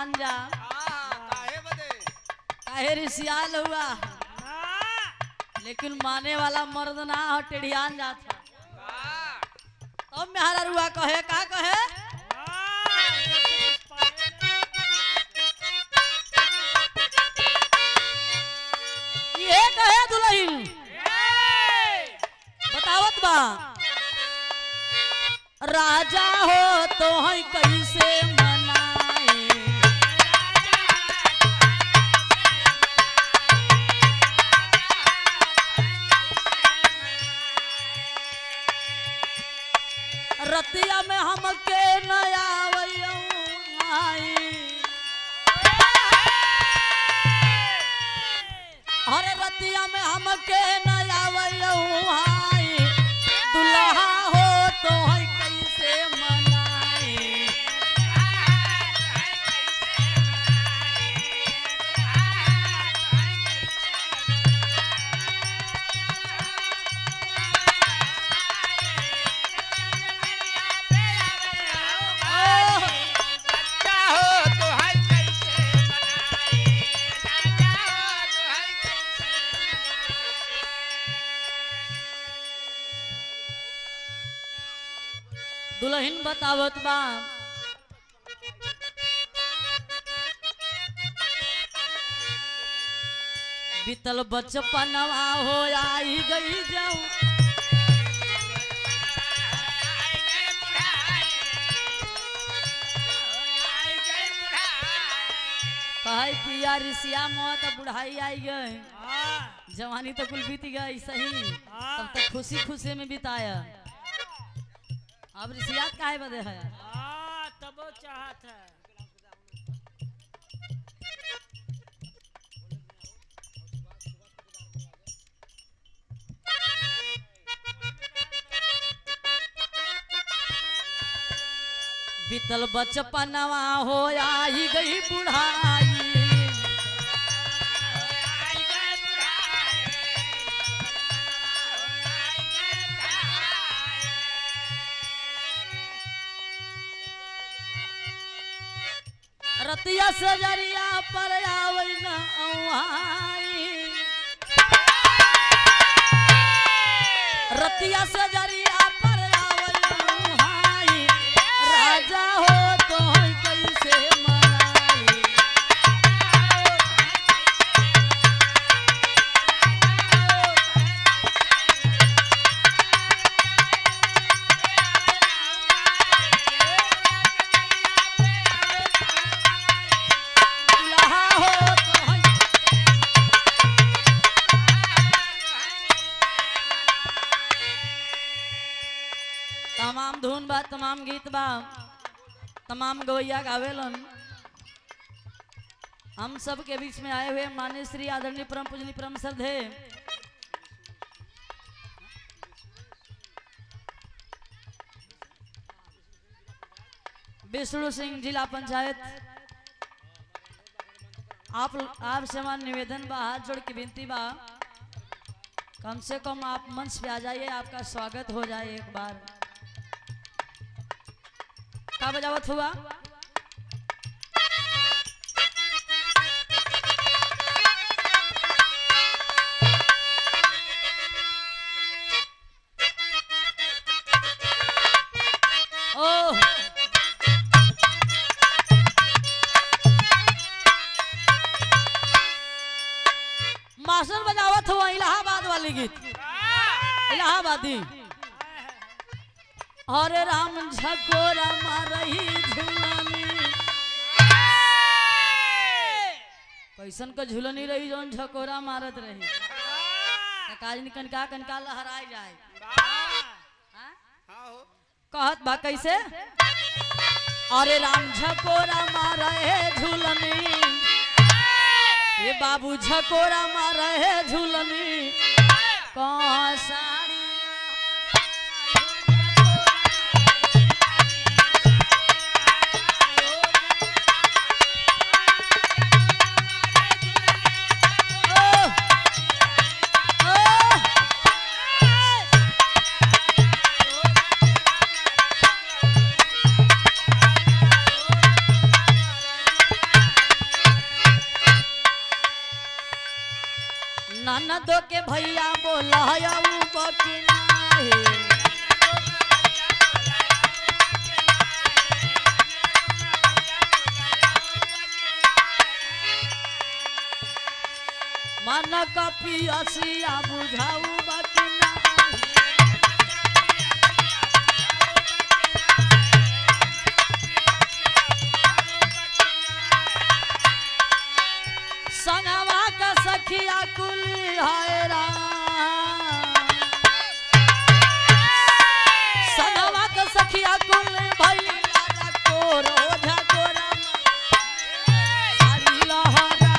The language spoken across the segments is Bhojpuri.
मान जा। काहे रिसियाल हुआ, लेकिन माने वाला मर्द ना हो, टेढ़ियान जाता। तो मेहरा रुआ कहे का कहे, ये कहे दुल्हन बतावत बा, राजा हो तो है कैसे मनाए, रतिया में हमके नया आई, अरे रतिया में हमके नया आई, दुल्हा हो तो है कैसे मनाए, दुल्हन बतावत बा, बीतल बचपनवा हो आई गई जाऊं, कहे पिया रिसिया मौत बुढ़ाई आई गए, जवानी तो कुल बीत गई सही, तब तक खुशी खुशी में बिताया, अब रिसियात काहे बदे है, तब चाहत है। बीतल बचपनवा हो आई गई बुढ़ाई, रतिया सजरिया पर आवई न औहाई, रतिया सजरिया पर आवई न औहाई, राजा हो तो कैसे मनाई, तमाम धुन बा, तमाम गीत बा, तमाम गवैया गावेलन। हम सब के बीच में आए हुए माननीय श्री आदरणीय परम पूजनीय परम श्रद्धे विष्णु सिंह जिला पंचायत, आप से हमारा निवेदन बा, हाथ जोड़ के विनती बा, कम से कम आप मंच पे आ जाइए, आपका स्वागत हो जाए एक बार। का बजावत हुआ, ओह मास्टर बजावत हुआ इलाहाबाद वाली गीत, इलाहाबादी, हरे राम झकोरा मारही झूलनी, कैसन का झूलनी रही जौन झकोरा मारत रही, काजनी कनका कनका लहराई जाए, कहत बा कैसे, अरे राम झकोरा मारे झूलनी, ये बाबू झकोरा मारे झूलनी, कौन साड़ी ननदो के भैया बोला बकी नाही मन का पियसिया बुझाऊ बाकी नाही संगवा का सखिया कुल हायरा संगवा का सखिया कुल भैया कोर ओझा कोरा साड़ी लहरा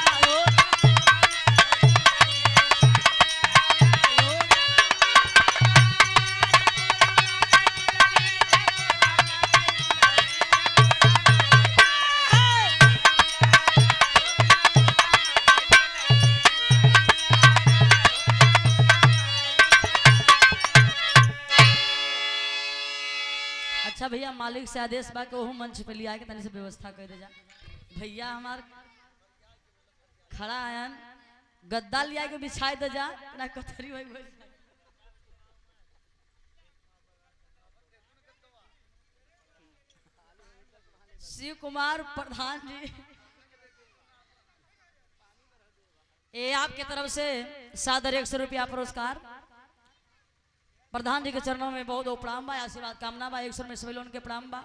अच्छा भैया मालिक से आदेश बा के ओहू मंच पे लिया के तनी से व्यवस्था कर दे जा भैया हमार खड़ा आयन गद्दा लिया के बिछाई दे जा ना कथरी भाई भाई शिव कुमार प्रधान जी ये आपके तरफ से सादर 100 रुपया पुरस्कार प्रधान जी के चरणों में बहुत प्रणाम बा आशीर्वाद कामना बा 100 में सभी लोगों के प्रणाम बा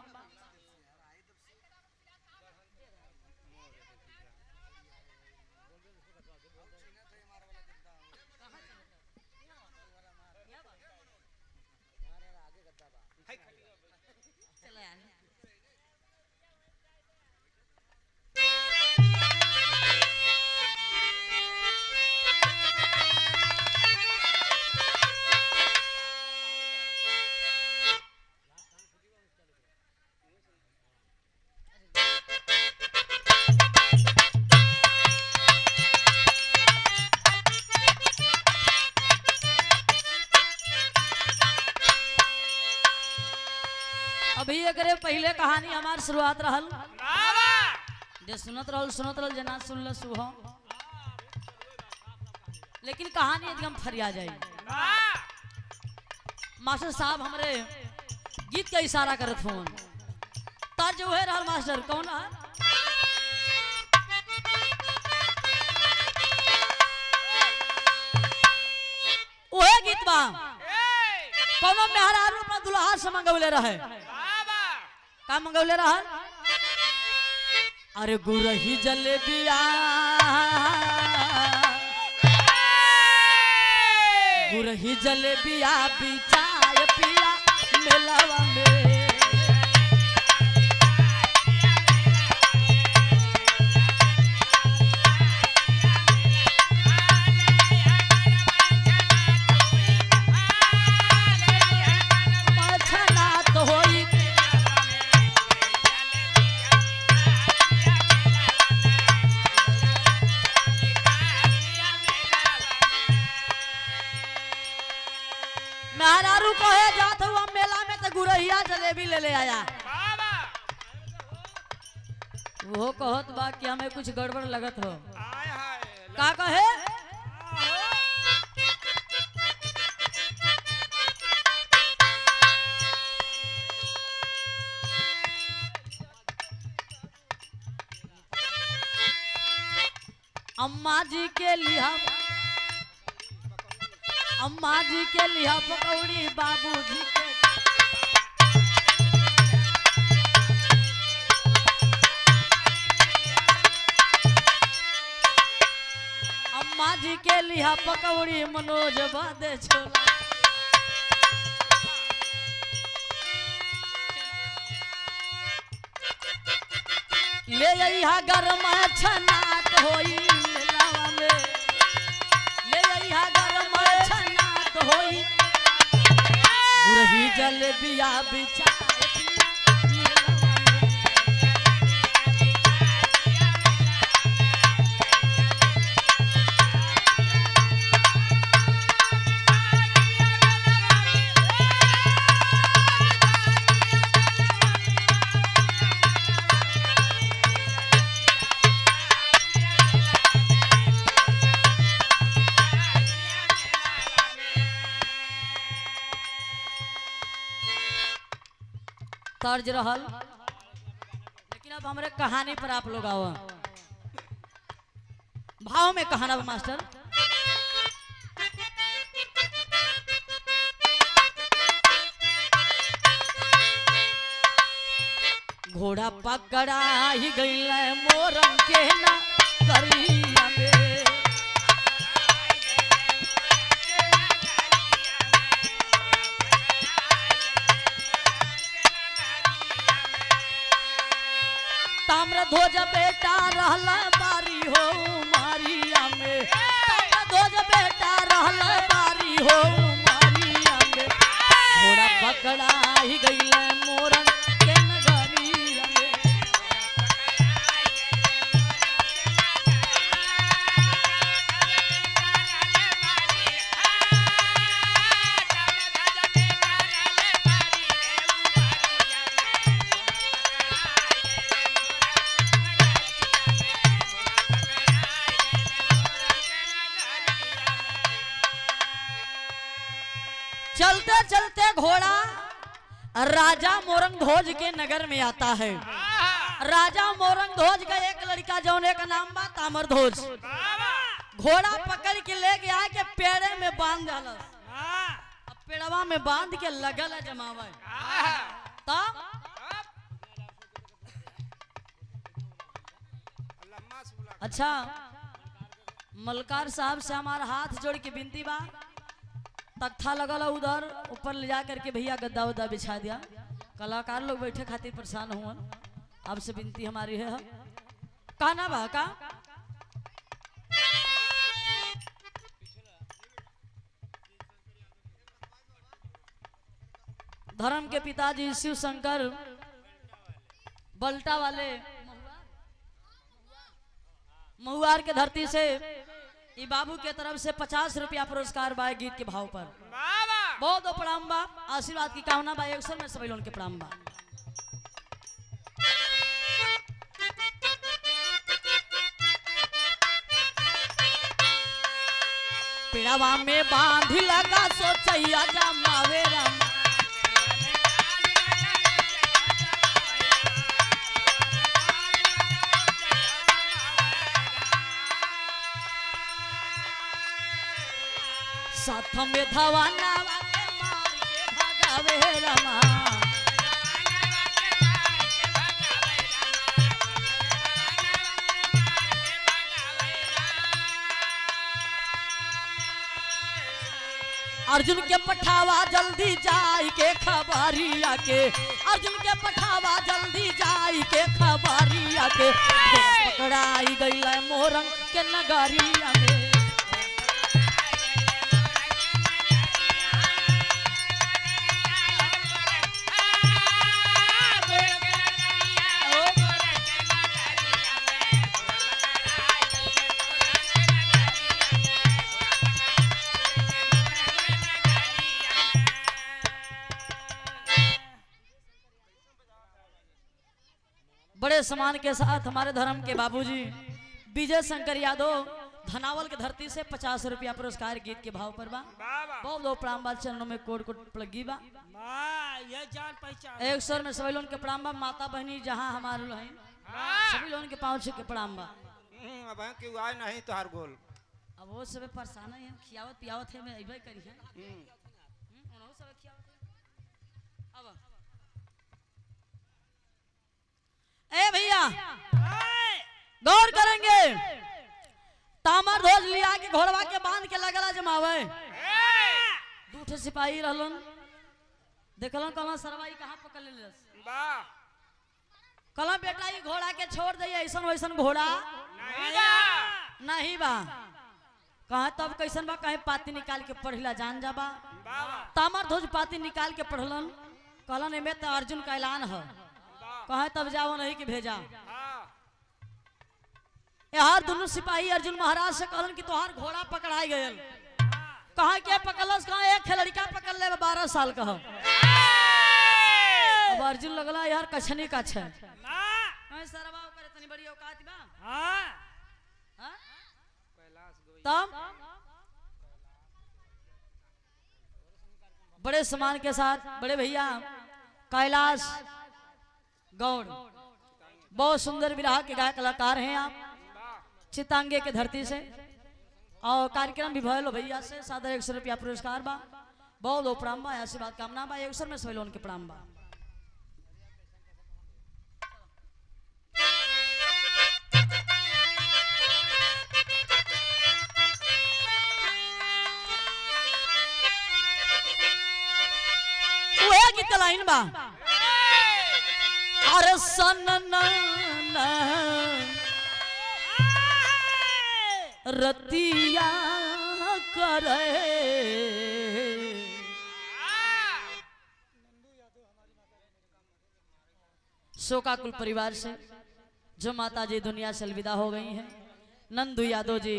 अभी एकरे पहले कहानी हमार शुरुआत रहल जे सुनत रहल जना सुनल सुह लेकिन कहानी एकदम फरिया जाई मास्टर साहब हमरे गीत का इशारा करत फोन तर्ज उहे रहल मास्टर कौन है ओहे गीत बा कोनो मेहरारू अपना दुल्हा से मंगौले रहे का मंगौले रहल अरे गुरही जलेबिया गुरही जलेबिया बिचाय पिया मेलावा में मेहरारू कहे जात हुआ मेला में तो गुरहिया जलेबी ले आया वो कहत बा कि हमें कुछ गड़बड़ लगत हो का कहे अम्मा जी के लिहा पकौड़ी बाबूजी के अम्मा जी के लिहा पकौड़ी मनोज बादे छोला ले यहाँ गरम छनात होई मेलावा में ले यहाँ गरम छनात होई गुरही जलेबिया बिचा फर्ज रहल, लेकिन अब हमरे कहानी पर आप लोग आओ। भाव में कहाना मास्टर। घोड़ा पकड़ा ही गईल मोरन के ना करिया में। ताम्र ध्वज बेटा रहला बारी हो मारिया में। ताम्र ध्वज बेटा रहला बारी हो मारिया में। घोड़ा पकड़ा ही गईल मोरन के नगरिया में। चलते चलते घोड़ा राजा मोरंग ध्वज के नगर में आता है। राजा मोरंग ध्वज का एक लड़का जौने का नाम बा ताम्र ध्वज। घोड़ा पकड़ के ले गया के पेड़े में बांध डालस। अब पेड़वा में बांध के लगल है जमावे। तब अच्छा मलकार साहब से हमारा हाथ जोड़ के विनती बा, तख्ता लगल उधर ऊपर ले जा करके भैया गद्दा उद्दा बिछा दिया। कलाकार लोग बैठे खातिर परेशान हुआ। आपसे विनती हमारी है कहना बा का धर्म के पिताजी शिव शंकर बल्टा वाले महुआर के धरती से ई बाबू के तरफ से 50 रुपया पुरस्कार बा गीत के भाव पर। बहुत बहुत प्रणाम बा, आशीर्वाद की कामना बा। एक सर में सभी लोगों के प्रणाम बा। पिड़ावा में बांध लगा सोचैया जमावे राम। साथ में धवाना के मार के भगावे रमा। अर्जुन के पठावा जल्दी जाई के खबरिया के। अर्जुन के पठावा जल्दी जाई के खबरिया के। पकड़ाई गईल मोरंग के नगरिया में। बड़े सम्मान के साथ हमारे धर्म के बाबूजी विजय शंकर यादव धनावल के धरती से 50 रुपया पुरस्कार गीत के भाव पर बा। बहुत बहुत प्रणाम बा, चरणों में कोट कोट प्लगी बा। ये जान पहचान एक स्वर में सभी लोगों के प्रणाम बा। माता बहनी जहाँ हमारे हैं सभी लोगों के पाँव छू के प्रणाम बा। अब क्यों आए नहीं तो हर गोल अब वो सब परेशान है, खियावत पियावत है, मैं अइबे करी है। उन्हों सब खियावत है। अब ए भैया गौर करेंगे। तामर ध्वज लिया के घोड़वा के बांध के लगला जमावे। दूठे सिपाही रहलन, देखलन कहलन सरवाई कहाँ पकड़ लेलस। कहलन बेटा ये घोड़ा के छोड़ दे, ऐसन वैसन घोड़ा नहीं बा। कहा तब कैसन बा, कहे पाती निकाल के पढ़ला जान जाबा। तामर ध्वज पाती निकाल के पढ़लन। कहलन एमे तो अर्जुन का ऐलान है, कहे तब जाओ नहीं कि भेजा। यार दोनों सिपाही अर्जुन महाराज से कहलन कि तोहार घोड़ा पकड़ाई गयल। कहा क्या पकड़लस, कहा एक लड़का पकड़ ले 12 साल का। अब अर्जुन लगला यार कछनी का छे सरवा ऊपर इतनी बड़ी औकात बा। हां तब बड़े सम्मान के साथ बड़े भैया कैलाश गौड़ बहुत सुंदर विरह के गायक कलाकार हैं आप चितांगे के धरती से और कार्यक्रम भी भयल भैया से सादर 100 रुपया पुरस्कार बा बहुत प्रणाम बा आशीर्वाद कामना बा अवसर में सभी लोगन के प्रणाम बा। गीत लाइन बा अरे सनन रतिया करे शोकाकुल परिवार से जो माता जी दुनिया से अलविदा हो गई हैं नंदू यादव जी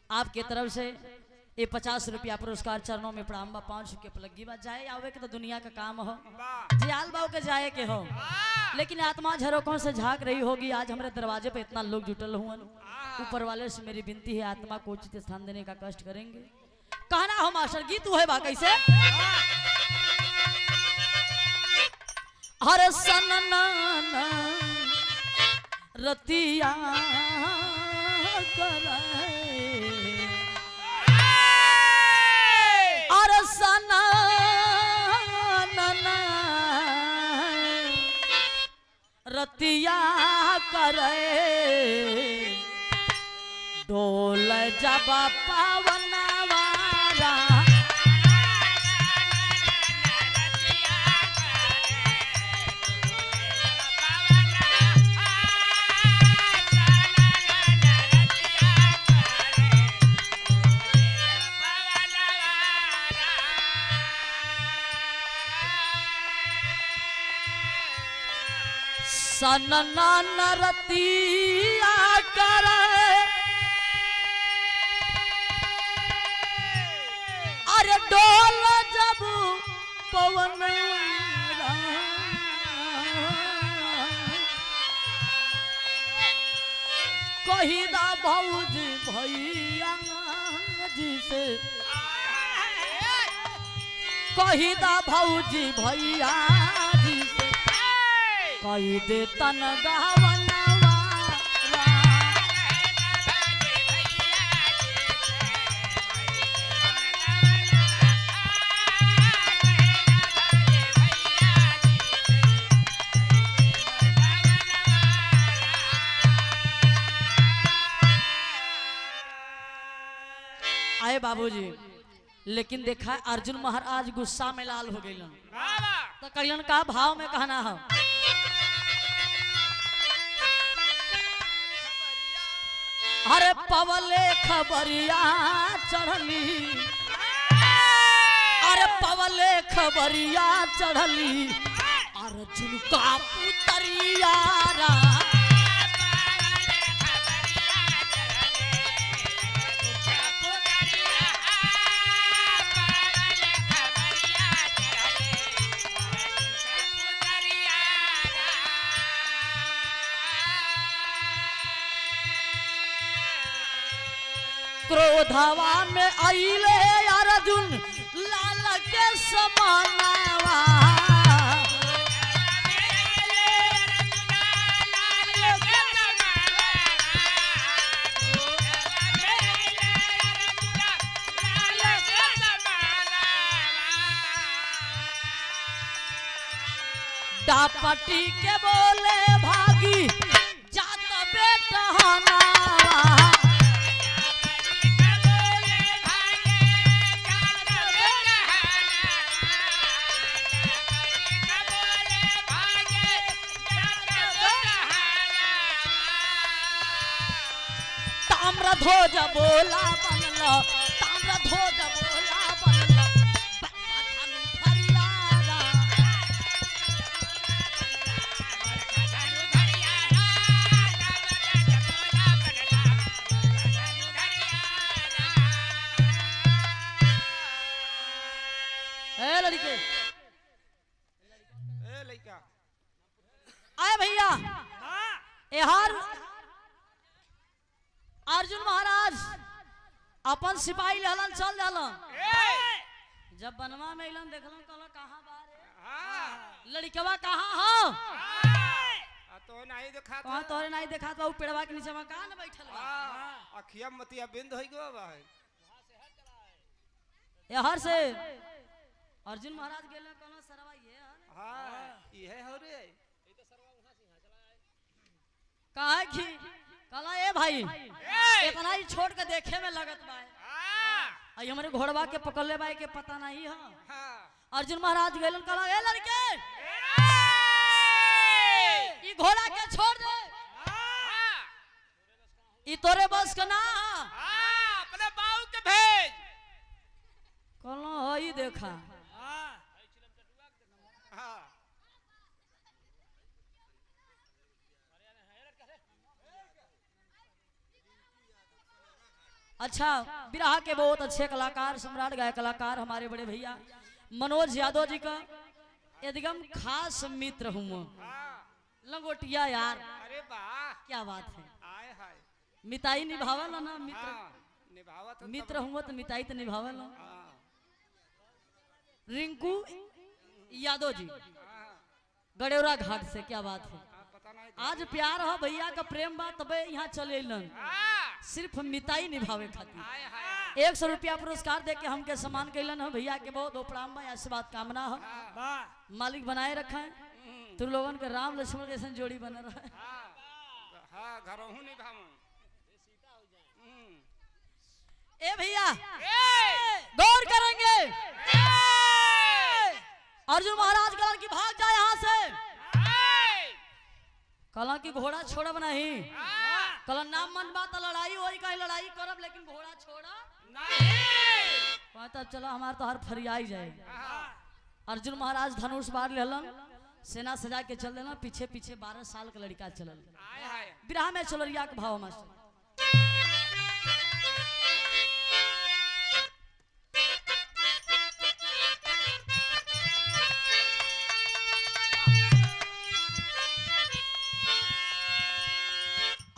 आपके तरफ से ये 50 रुपया पुरस्कार चरणों में प्रणाम बा 5 के पलगी बा जाए आवे के तो दुनिया का काम हो जियाल बाव के जाए के हो लेकिन आत्मा झरोकों से झांक रही होगी आज हमारे दरवाजे पे इतना लोग जुटल हुए ऊपर वाले से मेरी विनती है आत्मा को उचित स्थान देने का कष्ट करेंगे कहना हो मास्टर गीत है बा कैसे हर सनना रतिया करे रतिया करे डोल जब पावनवारा सनना नरतिया करे अरे डोल जब पवन कहिदा भौजी भैया जी से कहिदा भौजी भैया जी से कही दे तन गावनवा आए बाबूजी लेकिन देखा अर्जुन महाराज गुस्सा में लाल हो गए तो कहियन का भाव में कहना है अरे पवले खबरिया चढ़ली अरे पवले खबरिया चढ़ली अर्जुन का पुतरिया क्रोधवा में आइले अर्जुन लाल के समानावा डापटी के बोले भागी जात बेटहनावा ध्वज बोला बनलो ताम्र ध्वज बोला बनलो धनु धरियारा ए लड़के ए लड़का आए भैया एहार अर्जुन महाराज अपन सिपाही लहलन चल जालन जब बनवा में इलन देखलन कहला कहां बारे लड़कवा कहां हो तो नहीं देखा कहाँ तोरे नहीं देखा तो पेड़वा के नीचे में कहाँ न बैठल बा अखिया मतिया बिंद होई गो भाई यहर से अर्जुन महाराज गेले कोनो सरवा ये हाँ ये हो रे कहा कि कला ए भाई इतना ही छोड़ के देखे में लगत बा आई हमारे घोड़वा के पकड़ले बाई के पता नहीं है अर्जुन महाराज गेलन कला ए लड़के ई घोड़ा के छोड़ दे ई तोरे बस का ना अपने बाऊ के भेज कलो हई देखा अच्छा बिरहा के बहुत अच्छे कलाकार सम्राट गायक कलाकार हमारे बड़े भैया मनोज यादव जी का एकदम खास मित्र हूँ लंगोटिया यार अरे वाह क्या बात है आए हाय मिताई निभावल ना मित्र निभावत मित्र हूँ तो मिताई तो निभावल हाँ रिंकू यादव जी गडेौरा घाट से क्या बात है पता नहीं आज प्यार हो भैया का प्रेम बा तबे यहाँ चले लन सिर्फ मिताई निभावे खातिर आए हाय 100 रुपया पुरस्कार दे के हमके सम्मान कैलन है भैया के बहुत उपराम में आशीर्वाद कामना हो मालिक बनाए रखा है तुम लोगन के राम लक्ष्मण जैसे जोड़ी बना रहा है हाँ घरों निभाव ए भैया गौर करेंगे अर्जुन महाराज कलन की भाग जाए यहाँ से कलन की घोड़ा छोड़ब नहीं कलन नाम मन बात लड़ाई वही कहीं लड़ाई करब लेकिन घोड़ा छोड़ा तब चलो हमार तो हर फरियाई जाए अर्जुन महाराज धनुष बार लेलन सेना सजा के चल देना पीछे पीछे 12 साल का लड़का चलल बिरहा में चलरिया के भाव मास्टर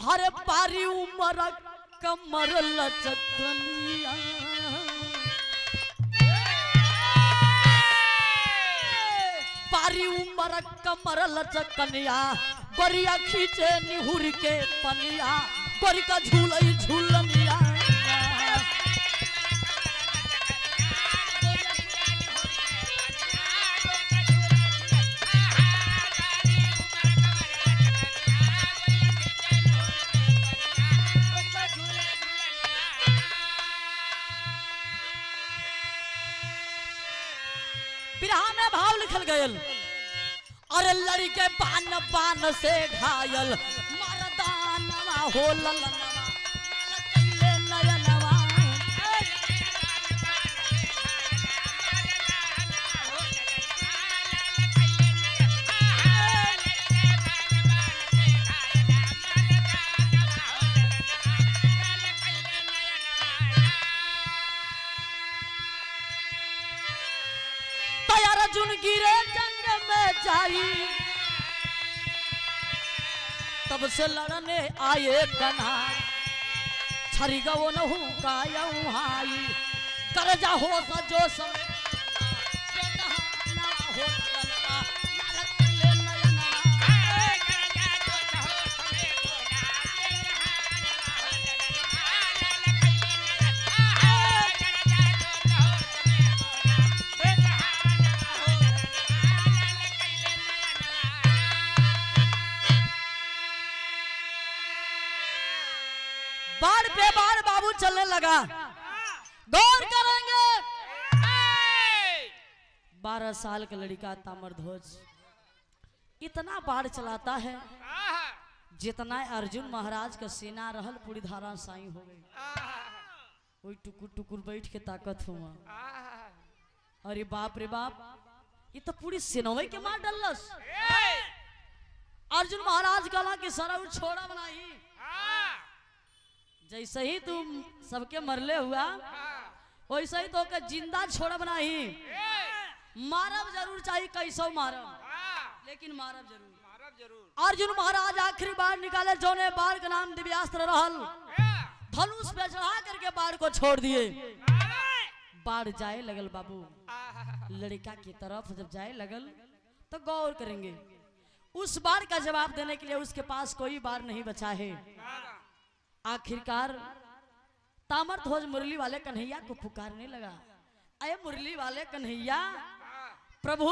हरे पारी उमर कमर लचकनिया पारी उमर कमर लचकनिया गोरिया खींचे निहुर के पनिया गोरी का झूलई झूलनिया बिरहा में भाव लिखल गयल अरे लड़के बान बान से घायल मरदानवा हो ललनवा कैले नयनवा अर्जुन गिरे जंग में जाई तब से लड़ने आए कन्हा छरी गवो न हूँ कायऊ हाई कर जा हो सजो समय बाढ़ पे बाढ़ बाबू चलने लगा गौर करेंगे 12 साल का लड़का ताम्रध्वज इतना बाढ़ चलाता है जितना अर्जुन महाराज का सेना रहल पूरी धारा साई हो गई वही टुकुर टुकुर बैठ के ताकत हुआ अरे बाप रे बाप ये तो पूरी सेनोई के मार डलस अर्जुन महाराज कला कि सारा छोड़ा बनाई जैसे ही तुम सबके मरले हुआ वैसे ही तो के जिंदा छोड़ब नहीं मारब जरूर चाहिए कैसो मारब लेकिन मारब जरूर अर्जुन महाराज आखिरी बार निकाले जोने बाढ़ का नाम दिव्यास्त्र रहल धनुष पे चढ़ा करके बाढ़ को छोड़ दिए बाढ़ जाए लगल बाबू लड़का की तरफ जब जाए लगल तो गौर करेंगे उस बार का जवाब देने के लिए उसके पास कोई बार नहीं बचा है। आखिरकार ताम्रध्वज मुरली वाले कन्हैया को पुकारने लगा, अरे मुरली वाले कन्हैया, प्रभु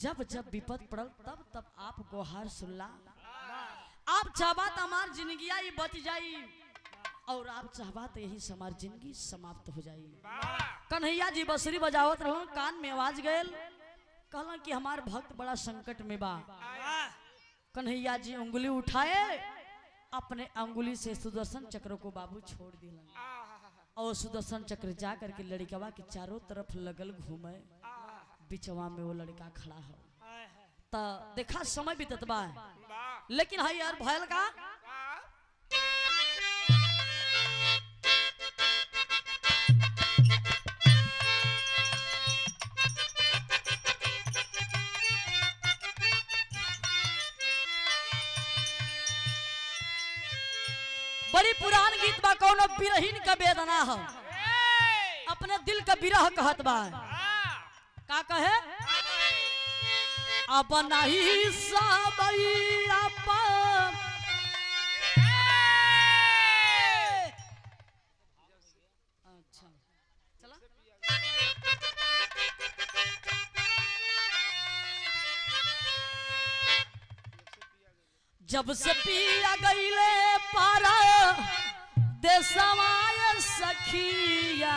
जब जब विपद पड़ल तब तब आप गोहार सुनला, आप चाहबा तो हमार जिंदगिया ही बच जाई और आप चाहबा तो यही से हमार जिंदगी समाप्त हो जाई। कन्हैया जी बंसुरी बजावत रहो, कान में आवाज गयल, कहला कि हमार भक्त बड़ा संकट में बा। कन्हैया जी उंगली उठाए, अपने अंगुली से सुदर्शन चक्र को बाबू छोड़ दिलन और सुदर्शन चक्र जा करके लड़कवा के चारों तरफ लगल घूमे, बिचवा में वो लड़का खड़ा हो। तो देखा समय बीतत बा, लेकिन हाई यार भयल का बड़ी पुरान गीत बा, कौनो बिरहीन का वेदना हो, अपने दिल का बिरह कहत बा। का कहे अब नहीं सबई अपन अच्छा चला जब से पिया गईले पारा देशवाय सखिया,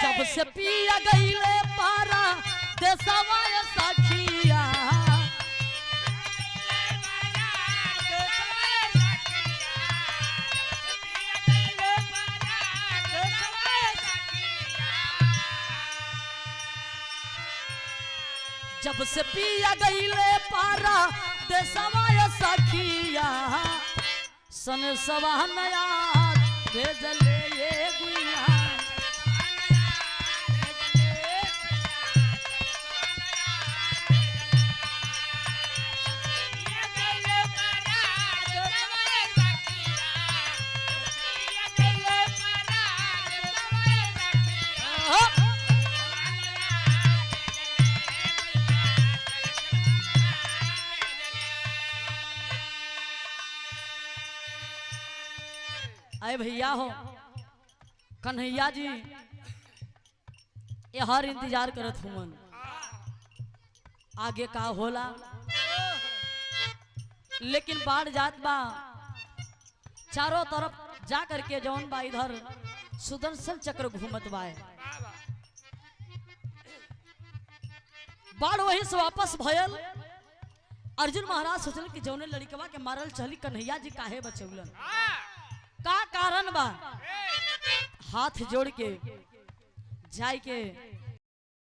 जब से पिया गईले पारा देशवाय सखिया, जब से पिया गईले पारा देशवाय सखिया, सन सवा नया भेजले ये गुइया। अरे भैया हो, कन्हैया जी ये हर इंतजार करत हुमन आगे का होला, लेकिन बाढ़ जात बा चारों तरफ जा करके जौन बा इधर सुदर्शन चक्र घूमत बा। बाढ़ वहीं से वापस भयल। अर्जुन महाराज सोचल कि जौने लड़कवा के मारल चली कन्हैया जी काहे बचौलन, का कारण बा। हाथ जोड़ के जाय के